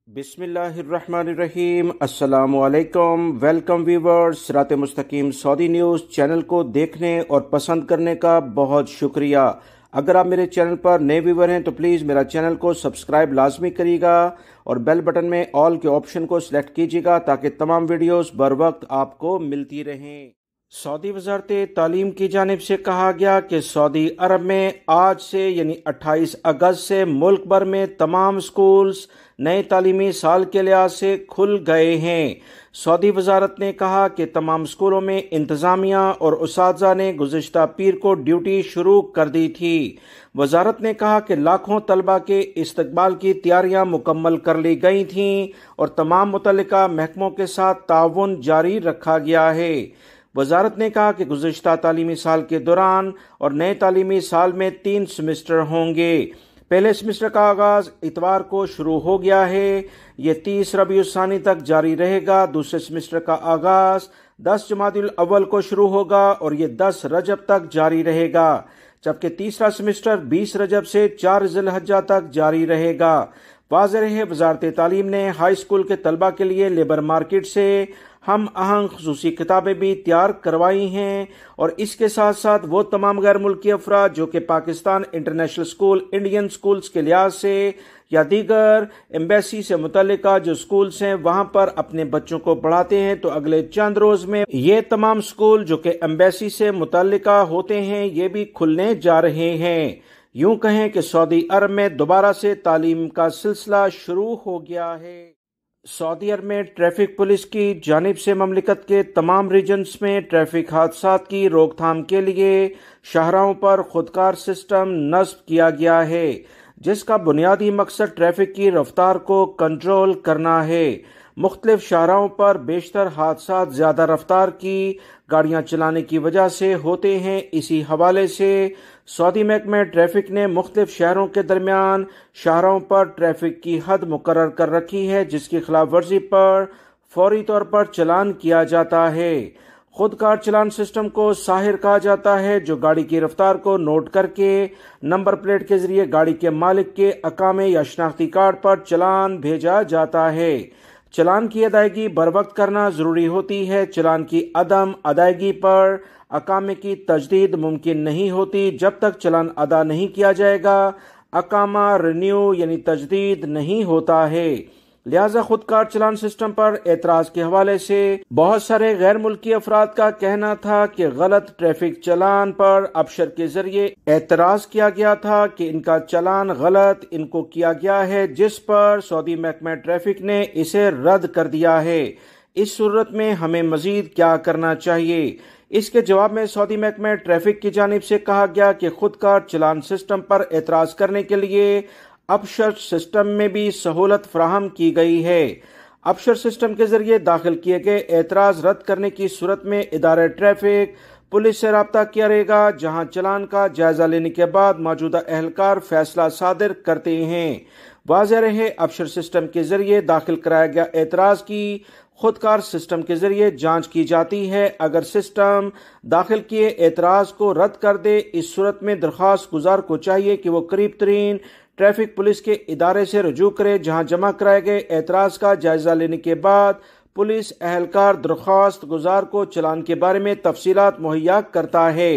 बिस्मिल्लाहिर्रहमानिर्रहीम। अस्सलामु अलैकुम। वेलकम व्यूवर्स, सिरात मुस्तकीम सऊदी न्यूज़ चैनल को देखने और पसंद करने का बहुत शुक्रिया। अगर आप मेरे चैनल पर नए व्यूवर हैं तो प्लीज़ मेरा चैनल को सब्सक्राइब लाजमी करिएगा और बेल बटन में ऑल के ऑप्शन को सिलेक्ट कीजिएगा ताकि तमाम वीडियोस बर वक्त आपको मिलती रहें। सऊदी वजारत तालीम की जानिब से कहा गया कि सऊदी अरब में आज से यानी 28 अगस्त से मुल्क भर में तमाम स्कूल्स नए तालीमी साल के लिहाज से खुल गए हैं। सऊदी वजारत ने कहा कि तमाम स्कूलों में इंतजामिया और उस्ताजा ने गुज़िश्ता पीर को ड्यूटी शुरू कर दी थी। वजारत ने कहा कि लाखों तलबा के इस्तकबाल की तैयारियां मुकम्मल कर ली गई थीं और तमाम मुतल्लिका महकमों के साथ ताउन जारी रखा गया है। वजारत ने कहा कि गुज़िश्ता तालीमी साल के दौरान और नए तालीमी साल में 3 सेमेस्टर होंगे। पहले सेमेस्टर का आगाज इतवार को शुरू हो गया है। ये 30 रबीउस्सानी तक जारी रहेगा। दूसरे सेमेस्टर का आगाज 10 जमादुल अव्वल को शुरू होगा और ये 10 रजब तक जारी रहेगा, जबकि तीसरा सेमेस्टर 20 रजब से 4 ज़िलहज्जा तक जारी रहेगा। वाज़ेह है, वजारत तालीम ने हाई स्कूल के तलबा के लिए लेबर मार्केट से हम आहंग खसूसी किताबें भी तैयार करवाई हैं और इसके साथ साथ वो तमाम गैर मुल्की अफराद जो कि Pakistan international school, Indian schools के लिहाज से या दीगर एम्बेसी से मुतल्लिका जो स्कूल्स हैं वहां पर अपने बच्चों को पढ़ाते हैं, तो अगले चंद रोज में ये तमाम स्कूल जो कि एम्बेसी से मुतल्लिका होते हैं ये भी खुलने जा रहे हैं। यूं कहें कि सऊदी अरब में दोबारा से तालीम का सिलसिला शुरू हो गया है। सऊदी अरब में ट्रैफिक पुलिस की जानिब से ममलिकत के तमाम रीजन्स में ट्रैफिक हादसात की रोकथाम के लिए शाहराहों पर खुदकार सिस्टम नस्ब किया गया है, जिसका बुनियादी मकसद ट्रैफिक की रफ्तार को कंट्रोल करना है। मुख्तलिफ शाहराहों पर बेशतर हादसात ज़्यादा रफ्तार की गाड़ियां चलाने की वजह से होते हैं। इसी हवाले से सऊदी महकमा ट्रैफिक ने मुख्तलिफ शहरों के दरमियान शाहराहों पर ट्रैफिक की हद मुकर्रर कर रखी है, जिसकी खिलाफ वर्जी पर फौरी तौर पर चालान किया जाता है। खुदकार चालान सिस्टम को साहिर कहा जाता है, जो गाड़ी की रफ्तार को नोट करके नंबर प्लेट के जरिए गाड़ी के मालिक के अकामे या शनाख्ती कार्ड पर चालान भेजा जाता है। चालान की अदायगी बर वक्त करना जरूरी होती है। चालान की अदम अदायगी पर अकामे की तजदीद मुमकिन नहीं होती। जब तक चालान अदा नहीं किया जाएगा अकामा रिन्यू यानी तजदीद नहीं होता है। लिहाजा खुदकार चालान सिस्टम पर एतराज के हवाले से बहुत सारे गैर मुल्की अफराद का कहना था कि गलत ट्रैफिक चालान पर अबशर के जरिए एतराज किया गया था कि इनका चालान गलत इनको किया गया है, जिस पर सऊदी महकमा ट्रैफिक ने इसे रद्द कर दिया है। इस सूरत में हमें मजीद क्या करना चाहिए? इसके जवाब में सऊदी महकमा ट्रैफिक की जानिब से कहा गया कि खुदकार चालान सिस्टम पर एतराज करने के लिए अबशर सिस्टम में भी सहूलत फराहम की गई है। अबशर सिस्टम के जरिए दाखिल किए गए एतराज रद्द करने की सूरत में इदारे ट्रैफिक पुलिस से राब्ता किया रहेगा, जहां चालान का जायजा लेने के बाद मौजूदा एहलकार फैसला सादिर करते हैं। वाज़ेह रहे, अबशर सिस्टम के जरिए दाखिल कराया गया एतराज की खुदकार सिस्टम के जरिए जांच की जाती है। अगर सिस्टम दाखिल किए एतराज को रद्द कर दे, इस सूरत में दरख्वास्त गुजार को चाहिए कि वो करीब तरीन ट्रैफिक पुलिस के इदारे से रुजू करे, जहां जमा कराए गए एतराज का जायजा लेने के बाद पुलिस एहलकार दरख्वास्त गुजार को चालान के बारे में तफसीलात मुहैया करता है।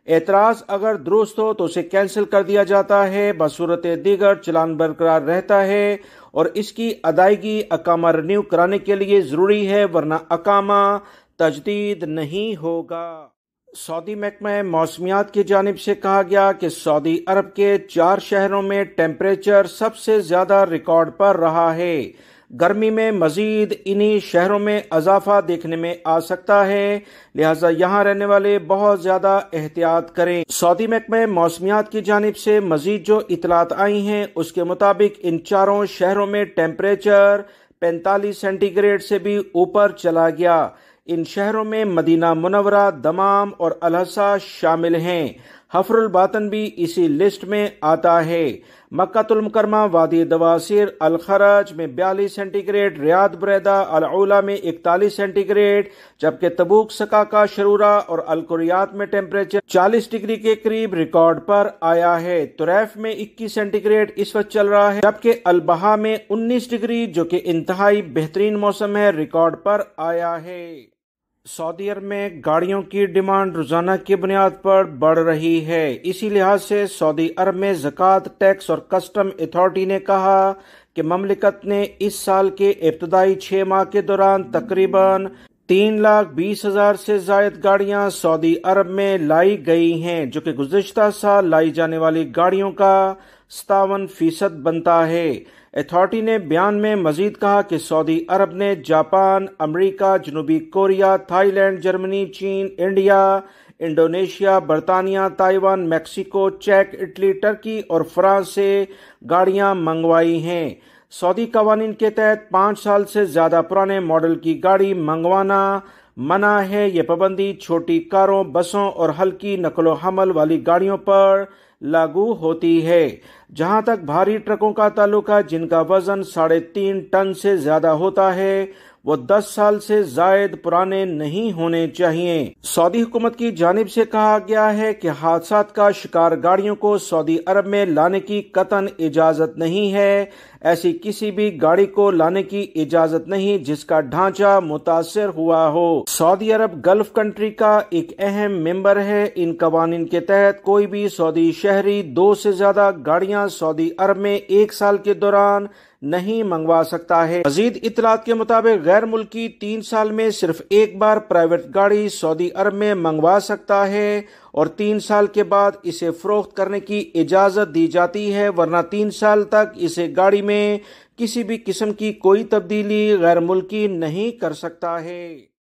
एतराज अगर दुरुस्त हो तो उसे कैंसिल कर दिया जाता है, बसूरत दीगर चालान बरकरार रहता है और इसकी अदायगी अकामा रिन्यू कराने के लिए जरूरी है, वरना अकामा तजदीद नहीं होगा। सऊदी महकमा मौसमियात की जानिब से कहा गया कि सऊदी अरब के 4 शहरों में टेम्परेचर सबसे ज्यादा रिकॉर्ड पर रहा है। गर्मी में मजीद इन्हीं शहरों में इजाफा देखने में आ सकता है, लिहाजा यहाँ रहने वाले बहुत ज्यादा एहतियात करें। सऊदी महकमा मौसमियात की जानिब से मजीद जो इतलात आई हैं उसके मुताबिक इन 4 शहरों में टेम्परेचर 45 सेंटीग्रेड से भी ऊपर चला गया। इन शहरों में मदीना मुनव्वरा, दमाम और अल-हसा शामिल हैं। हफरुल बातन भी इसी लिस्ट में आता है। मक्कातुल मुकरमा, वादी दवासिर, अल खरज में 42 सेंटीग्रेड, रियाद बरेदा, अल उला में 41 सेंटीग्रेड, जबकि तबूक, सकाका, शरूरा और अल कुरियात में टेम्परेचर 40 डिग्री के करीब रिकॉर्ड पर आया है। तुरैफ में 21 सेंटीग्रेड इस वक्त चल रहा है, जबकि अल बहा में 19 डिग्री, जो कि इंतहाई बेहतरीन मौसम है, रिकॉर्ड पर आया है। सऊदी अरब में गाड़ियों की डिमांड रोजाना की बुनियाद पर बढ़ रही है। इसी लिहाज से सऊदी अरब में ज़कात, टैक्स और कस्टम अथॉरिटी ने कहा कि ममलिकत ने इस साल के इब्तदाई 6 माह के दौरान तकरीबन 3,20,000 से जायद गाड़ियां सऊदी अरब में लाई गई हैं, जो कि गुज़िश्ता साल लाई जाने वाली गाड़ियों का 57% बनता है। अथॉरिटी ने बयान में मजीद कहा कि सऊदी अरब ने जापान, अमेरिका, जनूबी कोरिया, थाईलैंड, जर्मनी, चीन, इंडिया, इंडोनेशिया, बरतानिया, ताइवान, मैक्सिको, चेक, इटली, टर्की और फ्रांस से गाड़ियां मंगवाई हैं। सऊदी कवानीन के तहत 5 साल से ज्यादा पुराने मॉडल की गाड़ी मंगवाना मना है। ये पाबंदी छोटी कारों, बसों और हल्की नकलो हमल वाली गाड़ियों पर लागू होती है। जहां तक भारी ट्रकों का ताल्लुक है, जिनका वजन 3.5 टन से ज्यादा होता है, वो 10 साल से जायद पुराने नहीं होने चाहिए। सऊदी हुकूमत की जानिब से कहा गया है कि हादसात का शिकार गाड़ियों को सऊदी अरब में लाने की कतन इजाजत नहीं है। ऐसी किसी भी गाड़ी को लाने की इजाजत नहीं जिसका ढांचा मुतासिर हुआ हो। सऊदी अरब गल्फ कंट्री का एक अहम मेंबर है। इन कवानीन के तहत कोई भी सऊदी शहरी 2 से ज्यादा गाड़ियां सऊदी अरब में 1 साल के दौरान नहीं मंगवा सकता है। मजीद इतलात के मुताबिक गैर मुल्की 3 साल में सिर्फ एक बार प्राइवेट गाड़ी सऊदी अरब में मंगवा सकता है और 3 साल के बाद इसे फरोख्त करने की इजाजत दी जाती है, वरना 3 साल तक इसे गाड़ी में किसी भी किस्म की कोई तब्दीली गैर मुल्की नहीं कर सकता है।